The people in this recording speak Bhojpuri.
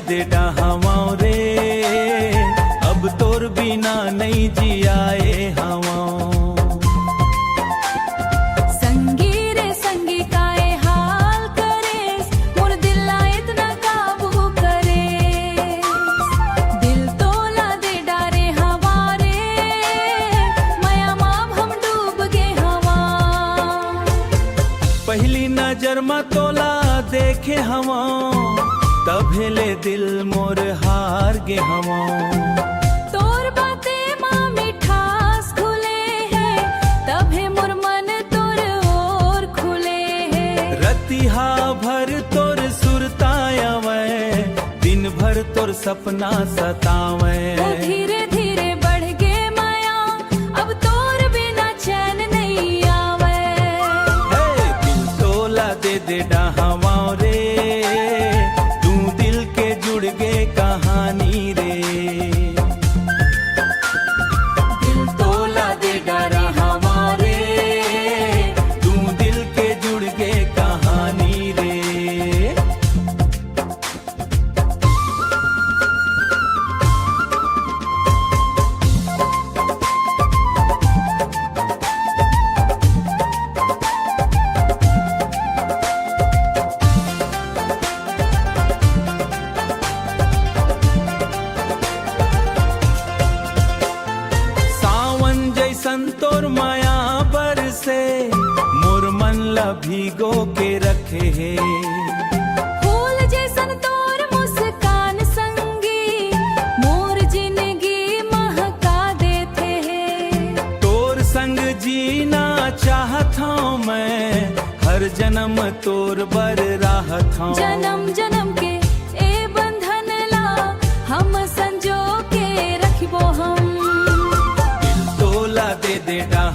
दे डाहवाओ रे, अब तोर बिना नहीं जियाए हवाओ। संगी रे संगी काए हाल करेस, मोर दिला इतना काबू करेस। दिल तोला दे डारे हवारे, माया माँ हम डूब गे हवा। पहली नजर में तोला देखे हवाओ, तभेले दिल मोर हार गे हवाओ। तोर बातें माँ मिठास खुले हैं, तभे मोर मन तोर ओर खुले हैं। रतिहा भर तोर सुरतायावे, दिन भर तोर सपना सतावे। ओ धीरे धीरे बढ़ गे माया, अब तोर बिना चैन नहीं आवे। हे दिल तोला दे डाहवाओ रे, तू दिल के जुड़ गे कहानी रे। दिल तोला दे डाहवाओ रे, तू दिल के जुड़ गे कहानी रे। संतोर माया बर से मोर मन ला भीगो के रखे है। फूल जैसन तोर मुस्कान संगी, मोर जिंदगी महका देते हैं। तोर संग जीना चाहत हूँ मैं, हर जन्म तोर बर राहत हूँ। जन्म जन्म के ए बंधन ला हम संजो के रखबो हम। दिल तोला दे डाहवाओ